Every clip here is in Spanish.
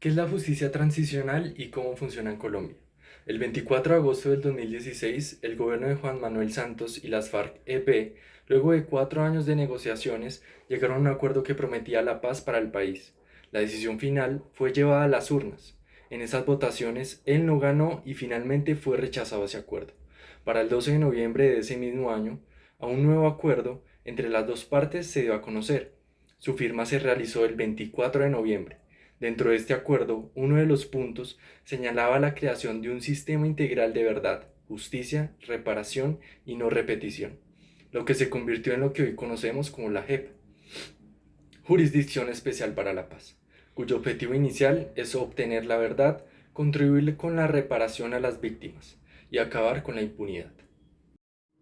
¿Qué es la justicia transicional y cómo funciona en Colombia? El 24 de agosto del 2016, el gobierno de Juan Manuel Santos y las FARC-EP, luego de 4 años de negociaciones, llegaron a un acuerdo que prometía la paz para el país. La decisión final fue llevada a las urnas. En esas votaciones, él no ganó y finalmente fue rechazado ese acuerdo. Para el 12 de noviembre de ese mismo año, a un nuevo acuerdo entre las dos partes se dio a conocer. Su firma se realizó el 24 de noviembre. Dentro de este acuerdo, uno de los puntos señalaba la creación de un sistema integral de verdad, justicia, reparación y no repetición, lo que se convirtió en lo que hoy conocemos como la JEP, Jurisdicción Especial para la Paz, cuyo objetivo inicial es obtener la verdad, contribuir con la reparación a las víctimas y acabar con la impunidad.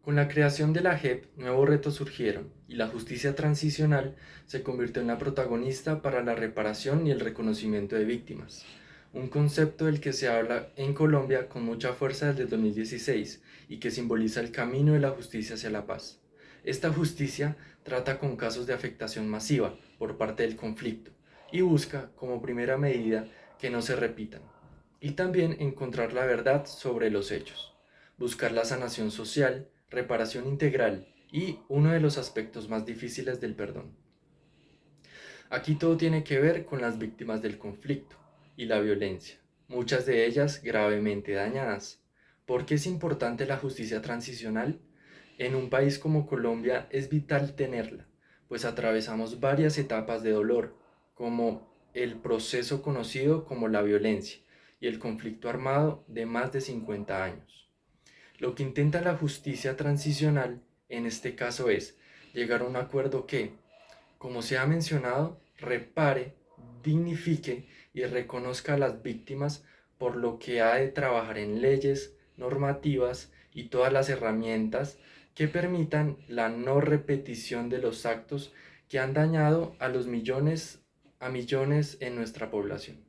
Con la creación de la JEP, nuevos retos surgieron y la justicia transicional se convirtió en la protagonista para la reparación y el reconocimiento de víctimas, un concepto del que se habla en Colombia con mucha fuerza desde el 2016 y que simboliza el camino de la justicia hacia la paz. Esta justicia trata con casos de afectación masiva por parte del conflicto y busca, como primera medida, que no se repitan, y también encontrar la verdad sobre los hechos, buscar la sanación social, reparación integral y uno de los aspectos más difíciles del perdón. Aquí todo tiene que ver con las víctimas del conflicto y la violencia, muchas de ellas gravemente dañadas. ¿Por qué es importante la justicia transicional? En un país como Colombia es vital tenerla, pues atravesamos varias etapas de dolor, como el proceso conocido como la violencia y el conflicto armado de más de 50 años. Lo que intenta la justicia transicional en este caso es llegar a un acuerdo que, como se ha mencionado, repare, dignifique y reconozca a las víctimas, por lo que ha de trabajar en leyes, normativas y todas las herramientas que permitan la no repetición de los actos que han dañado a millones en nuestra población.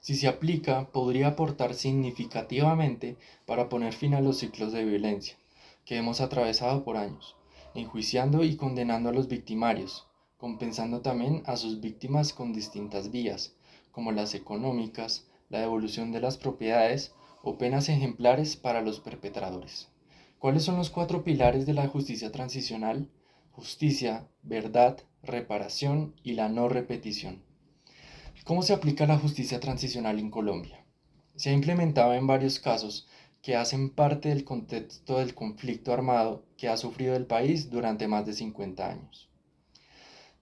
Si se aplica, podría aportar significativamente para poner fin a los ciclos de violencia que hemos atravesado por años, enjuiciando y condenando a los victimarios, compensando también a sus víctimas con distintas vías, como las económicas, la devolución de las propiedades o penas ejemplares para los perpetradores. ¿Cuáles son los 4 pilares de la justicia transicional? Justicia, verdad, reparación y la no repetición. ¿Cómo se aplica la justicia transicional en Colombia? Se ha implementado en varios casos que hacen parte del contexto del conflicto armado que ha sufrido el país durante más de 50 años.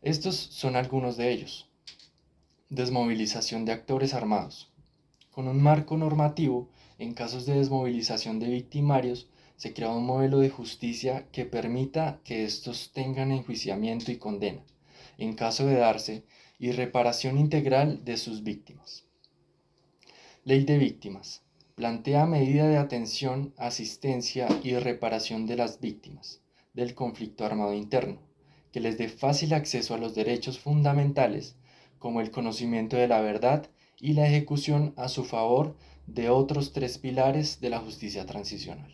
Estos son algunos de ellos. Desmovilización de actores armados. Con un marco normativo, en casos de desmovilización de victimarios, se crea un modelo de justicia que permita que estos tengan enjuiciamiento y condena, en caso de darse, y reparación integral de sus víctimas. Ley de víctimas. Plantea medida de atención, asistencia y reparación de las víctimas del conflicto armado interno, que les dé fácil acceso a los derechos fundamentales, como el conocimiento de la verdad y la ejecución a su favor de otros 3 pilares de la justicia transicional.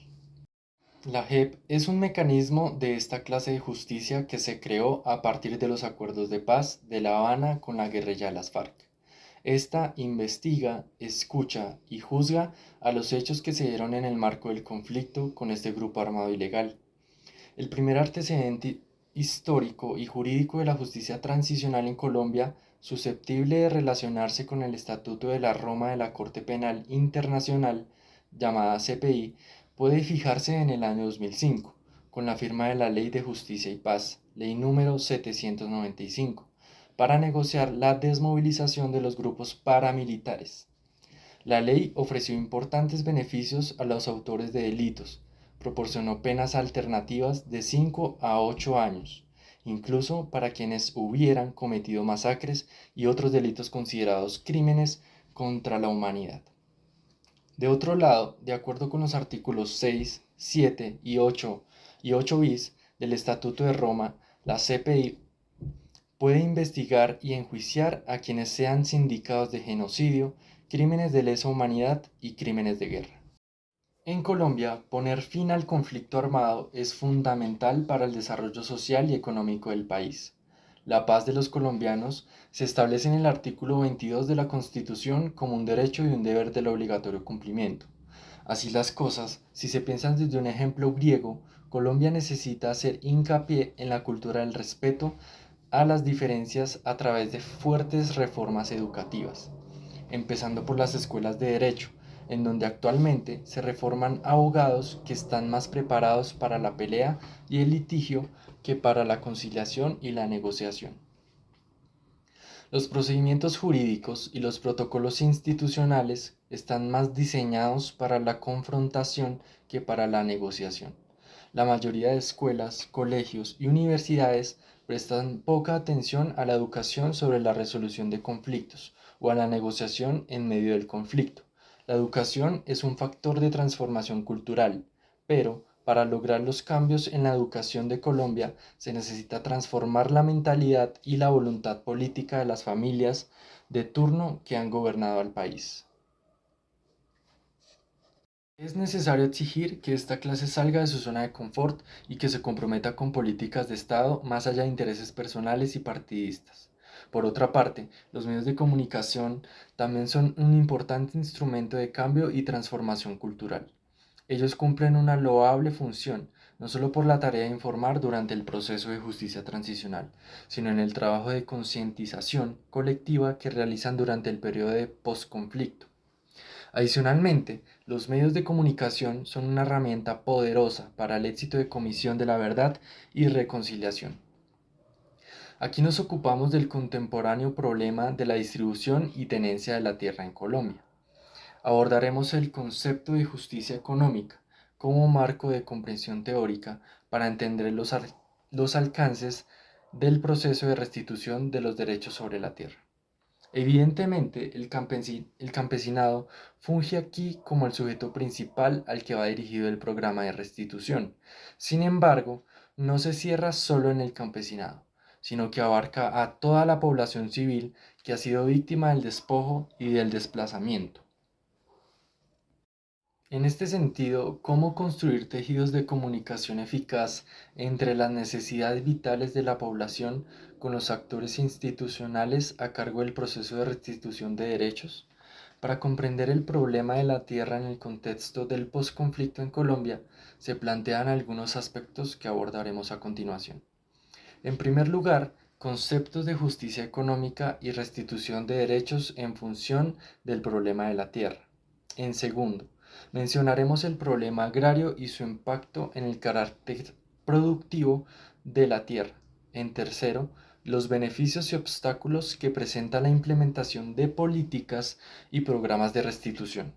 La JEP es un mecanismo de esta clase de justicia que se creó a partir de los acuerdos de paz de La Habana con la guerrilla de las FARC. Esta investiga, escucha y juzga a los hechos que se dieron en el marco del conflicto con este grupo armado ilegal. El primer antecedente histórico y jurídico de la justicia transicional en Colombia, susceptible de relacionarse con el Estatuto de la Roma de la Corte Penal Internacional, llamada CPI, puede fijarse en el año 2005, con la firma de la Ley de Justicia y Paz, Ley número 795, para negociar la desmovilización de los grupos paramilitares. La ley ofreció importantes beneficios a los autores de delitos, proporcionó penas alternativas de 5 a 8 años, incluso para quienes hubieran cometido masacres y otros delitos considerados crímenes contra la humanidad. De otro lado, de acuerdo con los artículos 6, 7 y 8 bis del Estatuto de Roma, la CPI puede investigar y enjuiciar a quienes sean sindicados de genocidio, crímenes de lesa humanidad y crímenes de guerra. En Colombia, poner fin al conflicto armado es fundamental para el desarrollo social y económico del país. la paz de los colombianos, se establece en el artículo 22 de la Constitución como un derecho y un deber del obligatorio cumplimiento. Así las cosas, si se piensan desde un ejemplo griego, Colombia necesita hacer hincapié en la cultura del respeto a las diferencias a través de fuertes reformas educativas, empezando por las escuelas de derecho, en donde actualmente se reforman abogados que están más preparados para la pelea y el litigio que para la conciliación y la negociación. Los procedimientos jurídicos y los protocolos institucionales están más diseñados para la confrontación que para la negociación. La mayoría de escuelas, colegios y universidades prestan poca atención a la educación sobre la resolución de conflictos o a la negociación en medio del conflicto. La educación es un factor de transformación cultural, pero para lograr los cambios en la educación de Colombia se necesita transformar la mentalidad y la voluntad política de las familias de turno que han gobernado al país. Es necesario exigir que esta clase salga de su zona de confort y que se comprometa con políticas de Estado más allá de intereses personales y partidistas. Por otra parte, los medios de comunicación también son un importante instrumento de cambio y transformación cultural. Ellos cumplen una loable función, no solo por la tarea de informar durante el proceso de justicia transicional, sino en el trabajo de concientización colectiva que realizan durante el periodo de posconflicto. Adicionalmente, los medios de comunicación son una herramienta poderosa para el éxito de comisión de la verdad y reconciliación. Aquí nos ocupamos del contemporáneo problema de la distribución y tenencia de la tierra en Colombia. Abordaremos el concepto de justicia económica como marco de comprensión teórica para entender los alcances del proceso de restitución de los derechos sobre la tierra. Evidentemente, el campesinado funge aquí como el sujeto principal al que va dirigido el programa de restitución. Sin embargo, no se cierra solo en el campesinado, sino que abarca a toda la población civil que ha sido víctima del despojo y del desplazamiento. En este sentido, ¿cómo construir tejidos de comunicación eficaz entre las necesidades vitales de la población con los actores institucionales a cargo del proceso de restitución de derechos? Para comprender el problema de la tierra en el contexto del posconflicto en Colombia, se plantean algunos aspectos que abordaremos a continuación. En primer lugar, conceptos de justicia económica y restitución de derechos en función del problema de la tierra. En segundo, mencionaremos el problema agrario y su impacto en el carácter productivo de la tierra. En tercero, los beneficios y obstáculos que presenta la implementación de políticas y programas de restitución,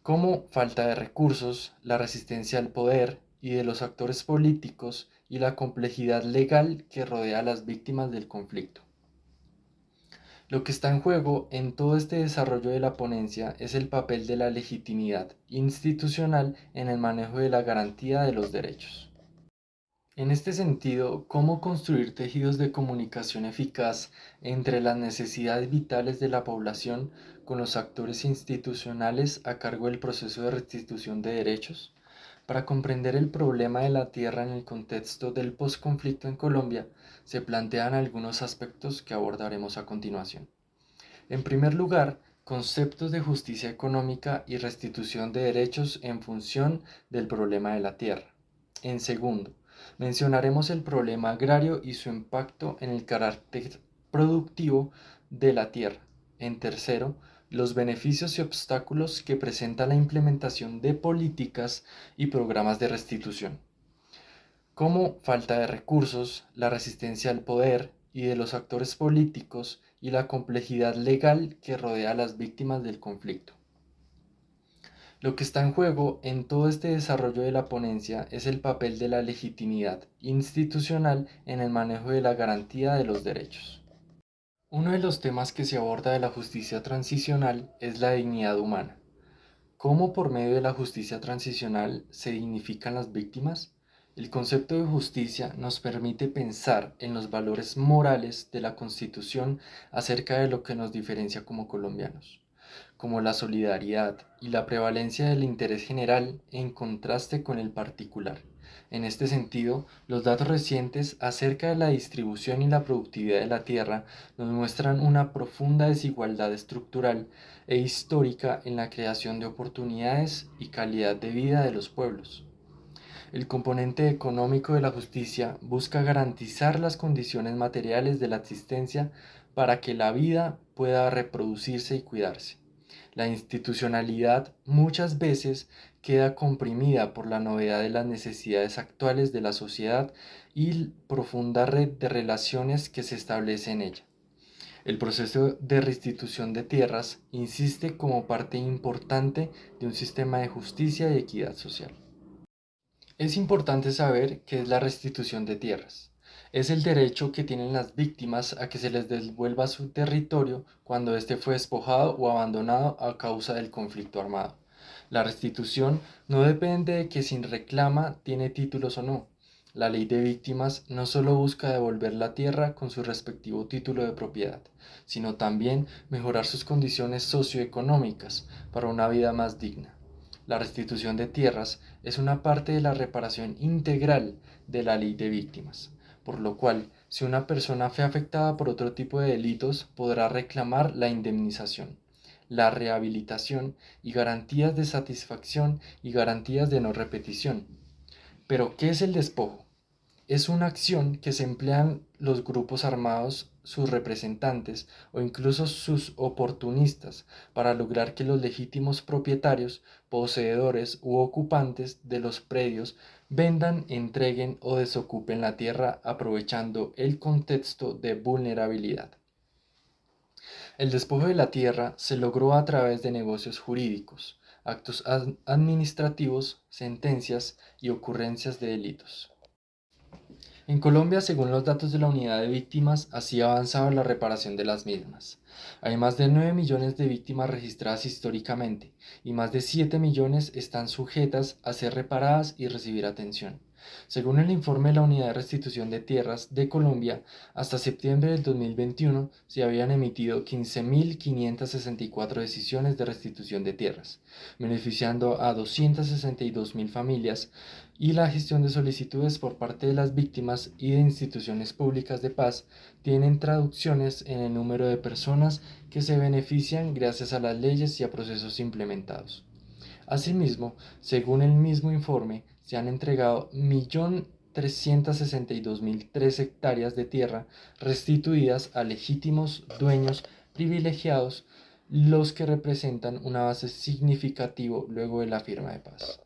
como falta de recursos, la resistencia al poder y de los actores políticos y la complejidad legal que rodea a las víctimas del conflicto. Lo que está en juego en todo este desarrollo de la ponencia es el papel de la legitimidad institucional en el manejo de la garantía de los derechos. En este sentido, ¿cómo construir tejidos de comunicación eficaz entre las necesidades vitales de la población con los actores institucionales a cargo del proceso de restitución de derechos? Para comprender el problema de la tierra en el contexto del posconflicto en Colombia, se plantean algunos aspectos que abordaremos a continuación. En primer lugar, conceptos de justicia económica y restitución de derechos en función del problema de la tierra. En segundo, mencionaremos el problema agrario y su impacto en el carácter productivo de la tierra. En tercero, los beneficios y obstáculos que presenta la implementación de políticas y programas de restitución, como falta de recursos, la resistencia al poder y de los actores políticos y la complejidad legal que rodea a las víctimas del conflicto. Lo que está en juego en todo este desarrollo de la ponencia es el papel de la legitimidad institucional en el manejo de la garantía de los derechos. Uno de los temas que se aborda de la justicia transicional es la dignidad humana. ¿Cómo por medio de la justicia transicional se dignifican las víctimas? El concepto de justicia nos permite pensar en los valores morales de la Constitución acerca de lo que nos diferencia como colombianos, como la solidaridad y la prevalencia del interés general en contraste con el particular. En este sentido, los datos recientes acerca de la distribución y la productividad de la tierra nos muestran una profunda desigualdad estructural e histórica en la creación de oportunidades y calidad de vida de los pueblos. El componente económico de la justicia busca garantizar las condiciones materiales de la existencia para que la vida pueda reproducirse y cuidarse. La institucionalidad muchas veces queda comprimida por la novedad de las necesidades actuales de la sociedad y profunda red de relaciones que se establece en ella. El proceso de restitución de tierras insiste como parte importante de un sistema de justicia y equidad social. Es importante saber qué es la restitución de tierras. Es el derecho que tienen las víctimas a que se les devuelva su territorio cuando éste fue despojado o abandonado a causa del conflicto armado. La restitución no depende de que si reclama tiene títulos o no. La ley de víctimas no solo busca devolver la tierra con su respectivo título de propiedad, sino también mejorar sus condiciones socioeconómicas para una vida más digna. La restitución de tierras es una parte de la reparación integral de la ley de víctimas, por lo cual, si una persona fue afectada por otro tipo de delitos, podrá reclamar la indemnización, la rehabilitación y garantías de satisfacción y garantías de no repetición. Pero, ¿qué es el despojo? Es una acción que se emplean los grupos armados, sus representantes o incluso sus oportunistas para lograr que los legítimos propietarios, poseedores u ocupantes de los predios vendan, entreguen o desocupen la tierra aprovechando el contexto de vulnerabilidad. El despojo de la tierra se logró a través de negocios jurídicos, actos administrativos, sentencias y ocurrencias de delitos. En Colombia, según los datos de la Unidad de Víctimas, así ha avanzado la reparación de las mismas. Hay más de 9 millones de víctimas registradas históricamente y más de 7 millones están sujetas a ser reparadas y recibir atención. Según el informe de la Unidad de Restitución de Tierras de Colombia, hasta septiembre del 2021 se habían emitido 15.564 decisiones de restitución de tierras, beneficiando a 262.000 familias y la gestión de solicitudes por parte de las víctimas y de instituciones públicas de paz tienen traducciones en el número de personas que se benefician gracias a las leyes y a procesos implementados. Asimismo, según el mismo informe, se han entregado 1.362.003 hectáreas de tierra restituidas a legítimos dueños privilegiados, los que representan una base significativo luego de la firma de paz.